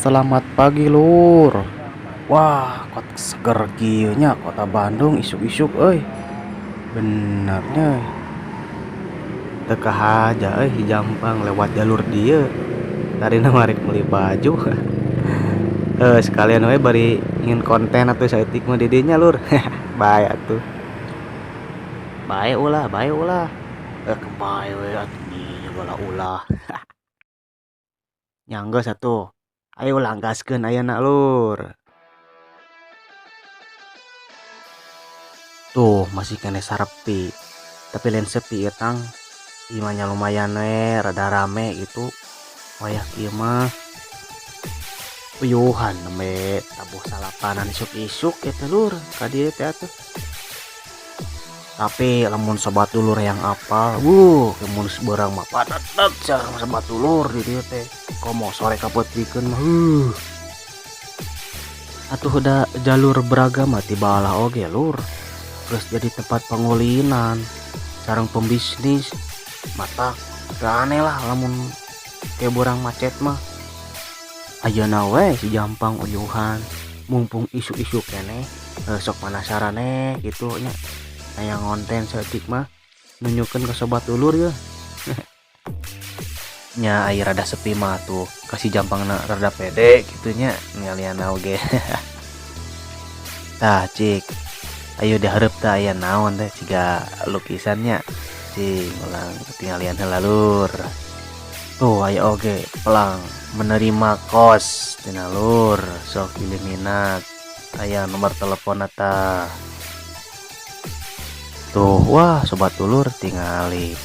Selamat pagi Lur. Wah, kota seger kieu nya kota Bandung isuk-isuk euy. Benernya teu kahaja Jampang lewat jalur dieu. Tarina mari meuli baju. Sekalian we bari ingin konten atuh saeutik mah di dinya Lur. Bae atuh. Bae ulah. Kebae we atuh dinya bala ulah. Nyanggeus atuh. Ayo langgaskeun ayeuna Lur. Tuh masih kene sarepi. Tapi lain sepi ya tang. Imanya lumayan we rada rame gitu. Wayah kieu mah uyuhan nembe tabuh salapanan isuk-isuk ya Lur ka dieu teh atuh. Tapi lamun sobat dulur yang apal, mun seberang mah padat sareng sobat dulur di dieu teh. Komo sore kapeutikeun mah atuh udah jalur beragama tibala oge Lur. Terus jadi tempat pengulinan sareng pembisnis mata gak aneh lah lamun kayak borang macet mah. Ayeuna we si Jampang uyuhan mumpung isu-isu kene sok penasaran gitu nya aya ngonten saeutik mah nunjukeun ke sobat dulur ya. Nya aya rada sepi mah tuh kasih Jampangna rada pede gitunya ngalian oge. Tah cik ayo diharap teh aya naon teh ciga lukisannya cing ulang tinggalian heula Lur. Tuh aya oge pelang menerima kos tina Lur sok pilih minat aya nomor telepon eta. Tuh wah sobat dulur tingali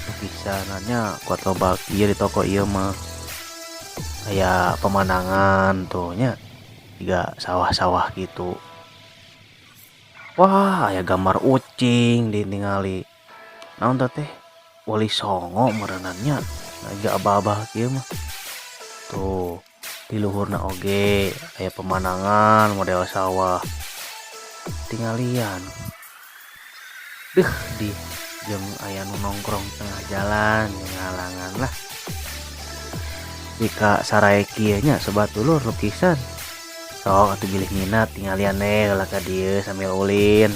lukisannya kuat loba ieu di toko ieu mah aya pemandangan tuh nya tiga sawah-sawah gitu. Wah, aya gambar ucing ditingali. Naon teh? Wali Songo merenannya. Lagi abah-abah kieu mah. Tuh, di luhurna oge aya pemandangan model sawah. Tinggalian. Di jeung aya nu nongkrong tengah jalan ngalangan lah. Jika sarai kieu nya sobat dulur lukisan. Sok atuh bilih minat tinggalian heula ka dieu sambil ulin.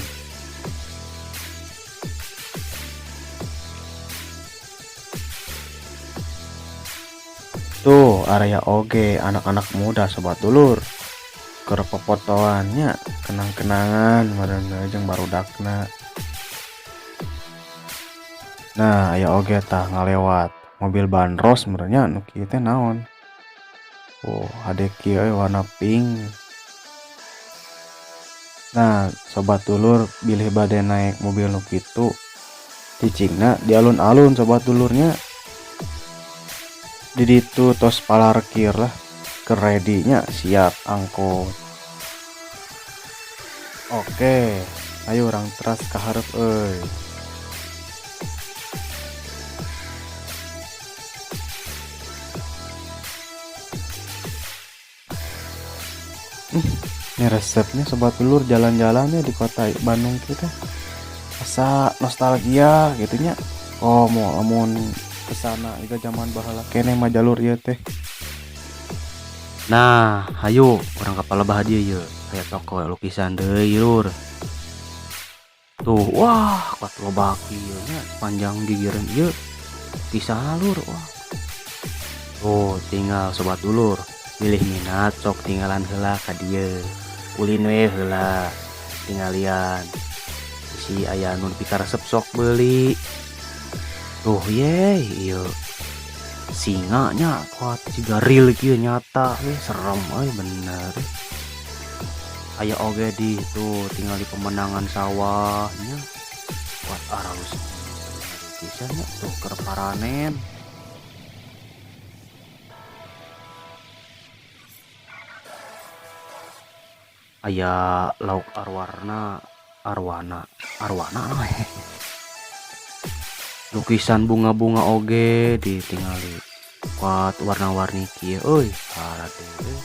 Tuh area oge anak-anak muda sobat dulur. Keur popotoannya kenang-kenangan meureun jeung barudakna. Nah, aya oge tah ngalewat mobil bandros meureunnya nu kieu teh naon? Oh, hade kieu warna pink. Nah, sobat dulur bilih bade naik mobil nu kitu. Cicingna di alun-alun sobat dulurnya. Di ditu tos palarkir lah. Keredinya siap angkut. Oke, ayo orang teras ka hareup euy. Ini resepnya sobat dulur jalan-jalannya di kota Bandung kita asa nostalgia gitunya. Oh mau lamun kesana juga zaman bahala kene mah jalur ieu teh. Nah hayu orang kapal bah dia ye kayak toko lukisan deui Lur. Tuh wah kuat loba kieu nya panjang gigireun ieu kisah Lur. Wah tuh tinggal sobat dulur pilih minat sok tinggalan heula ka dieu. Ulin we heula tinggalian si aya nu pikaresep sok beuli. Tuh ye ieu singa nya kuat siga real kieu nyata we serem euy bener. Aya oge di tuh tinggal di pemandangan sawahnya kuat aralus bisa nya tuh keur paranen. Aya lauk arwana lukisan bunga-bunga oge ditingali kuat warna-warni kieu euy parah deui.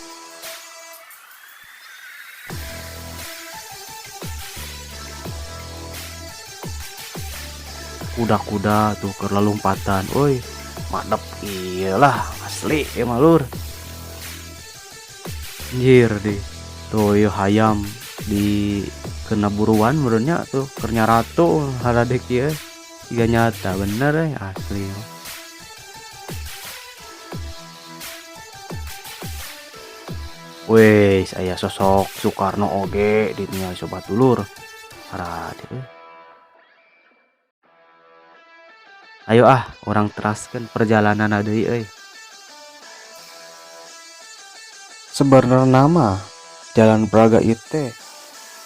Kuda-kuda tuh keur lalumpatan euy madep iyalah asli ya mah Lur. anjir deh tuh yo hayam di kena buruan menurutnya tuh kernya ratu haradek ya tiga nyata bener asli. Wes aya sosok Soekarno oge ditinggal sobat dulur haradek ayo orang teraskan perjalanan ada Sebenarnya nama Jalan Braga itu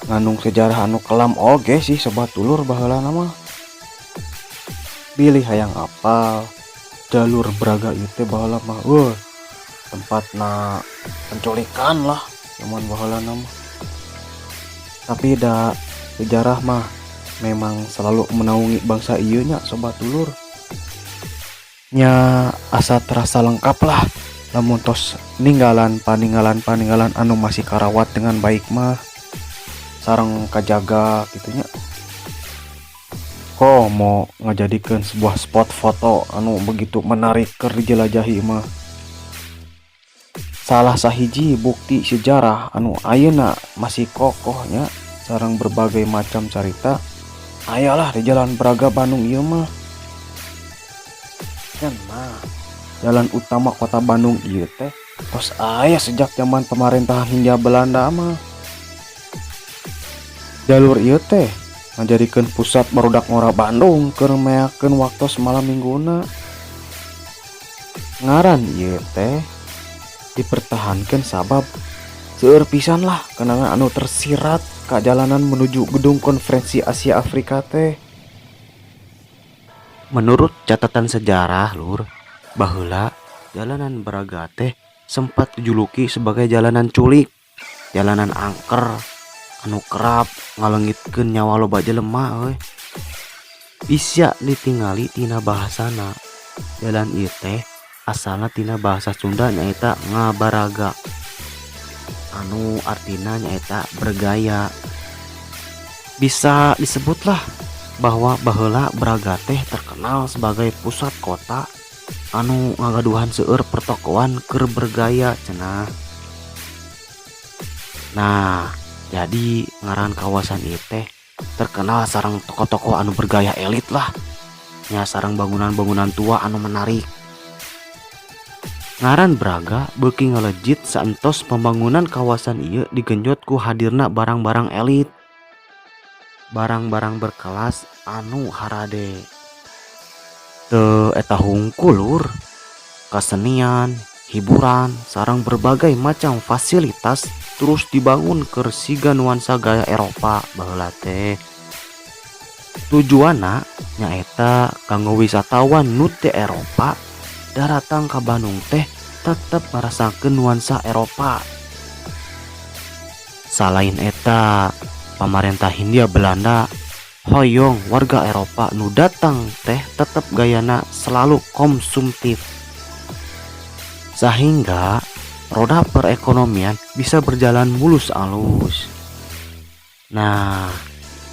ngandung sejarah anu kelam oge sih sobat dulur baheula nama. Pilih hayang apal jalur Braga itu baheula mah tempatna penculikan lah cuman baheula nama. Tapi da sejarah mah memang selalu menaungi bangsa ieu nya sobat dulur. Nya asa terasa lengkap lah lamun tos peninggalan anu masih karawat dengan baik mah sareng kajaga gitunya. Kok mau ngajadikan sebuah spot foto anu begitu menarik keur dijelajahi mah. Salah sahiji bukti sejarah anu ayeuna masih kokohnya sareng berbagai macam cerita ayalah di Jalan Braga Bandung ieu mah. Kan mah jalan utama kota Bandung ieu teh tos aya sejak zaman pemerintahan Hindia Belanda mah. Jalur ieu teh ngajadikeun pusat barudak ngora Bandung keur meakeun waktu semalam mingguna. Ngaran ieu teh dipertahankan sabab seueur pisan lah kenangan anu tersirat ka jalanan menuju gedung konferensi Asia Afrika teh. menurut catatan sejarah lur baheula jalanan Braga teh sempat dijuluki sebagai jalanan culik jalanan angker anu kerap ngalengitkeun nyawa loba jelema bisa ditingali tina bahasana. Jalan ieu teh asalna tina bahasa Sunda nyaeta ngabaraga anu artina nyaeta bergaya. Bisa disebutlah bahwa baheula Braga teh terkenal sebagai pusat kota anu ngagaduhan seueur pertokoan keur bergaya cenah. Nah jadi ngaran kawasan ieu teh terkenal sareng toko-toko anu bergaya elit lah nya sareng bangunan-bangunan tua anu menarik. Ngaran Braga beuki ngalejit saentos pembangunan kawasan ieu digenjot ku hadirna barang-barang elit barang-barang berkelas anu harade teu eta hungkul lur kasenian hiburan sareng berbagai macam fasilitas terus dibangun keur siga nuansa gaya Eropa baheula teh. Tujuanna nyaeta kanggo wisatawan nu teu Eropa datang ka Bandung teh tetep merasakeun nuansa Eropa. Salain eta pamarentah Hindia Belanda hoyong warga Eropa nu datang teh tetep gayana selalu konsumtif sehingga roda perekonomian bisa berjalan mulus alus. Nah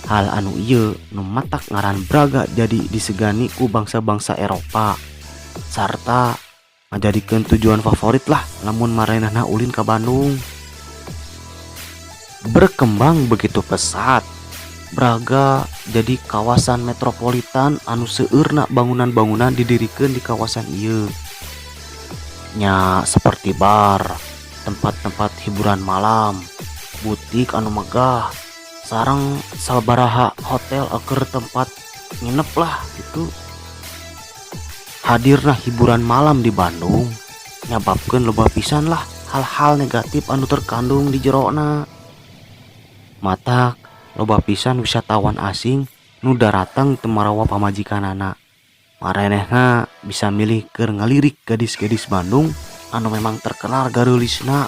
hal anu ieu nu matak ngaran Braga jadi disegani ku bangsa-bangsa Eropa sarta ngajadikeun tujuan favorit lah lamun marenehna ulin ka Bandung. Berkembang begitu pesat Braga jadi kawasan metropolitan anu seueurna bangunan-bangunan didirikeun di kawasan ieu nya seperti bar, tempat-tempat hiburan malam, butik anu megah, sareng sabaraha hotel keur tempat nginep lah gitu. Hadirna hiburan malam di Bandung nyababkeun loba pisan lah hal-hal negatif anu terkandung di jerona. Matak loba pisan wisatawan asing nu daratang teu marawa pamajikanana. Marenehna bisa milih keur ngalirik gadis-gadis Bandung anu memang terkenal gareulisna.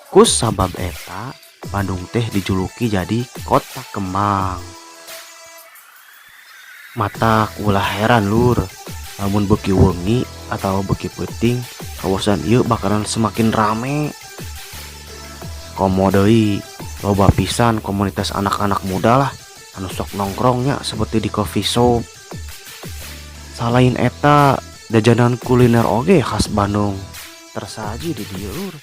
Ku sabab eta Bandung teh dijuluki jadi kota kembang. Matak ulah heran lur lamun beuki wengi atau beuki peuting kawasan ieu bakalan semakin rame. Komo deui loba pisan komunitas anak-anak muda lah anu sok nongkrongnya seperti di coffee shop. Salain eta jajanan kuliner oge khas Bandung tersaji di dieu lur.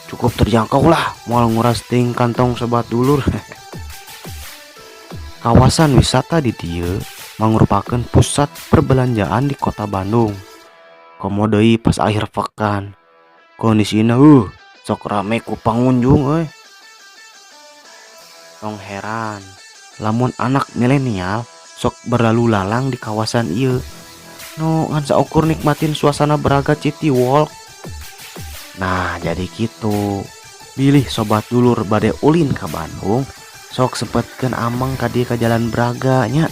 cukup terjangkau lah, moal nguras ting kantong sobat dulur. Kawasan wisata di dieu merupakan pusat perbelanjaan di kota Bandung. Komo deui pas akhir pekan, kondisina sok rame ku pangunjung euy. Tong heran lamun anak milenial sok berlalu lalang di kawasan ieu. No ngan saukur nikmatin suasana Braga City Walk. Nah jadi gitu, bilih sobat dulur bade ulin ke Bandung, sok sempetkeun ameng ka dieu ka Jalan Braga nya.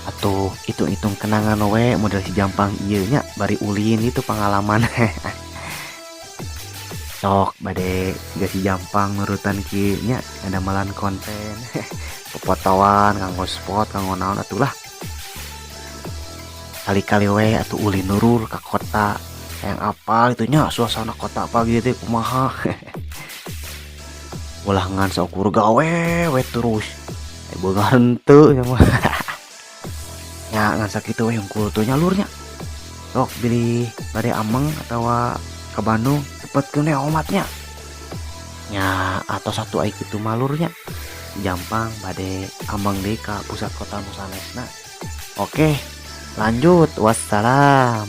Atuh hitung-hitung kenangan we model si Jampang ieu nya bari ulin itu pengalaman. Sok bade si Jampang nurutan kieu nya ngadamalan konten. Pepotoan kanggo spot kanggo naon atulah. Kali-kali we atuh ulin nurur ke kota yang apa itunya suasana kota pagi teh kumaha. Ulah ngan saukur gawe we terus boga henteu nya mah. Ya ngan sakitu we hungkul teu nyalurnya. Sok pilih bade ameng atawa ke Bandung cepetkeun we omatnya. Ya atau satu ai kitu malurnya. Jampang bade ameng deui ka pusat kota nu sanesna. Oke. Lanjut, wassalam.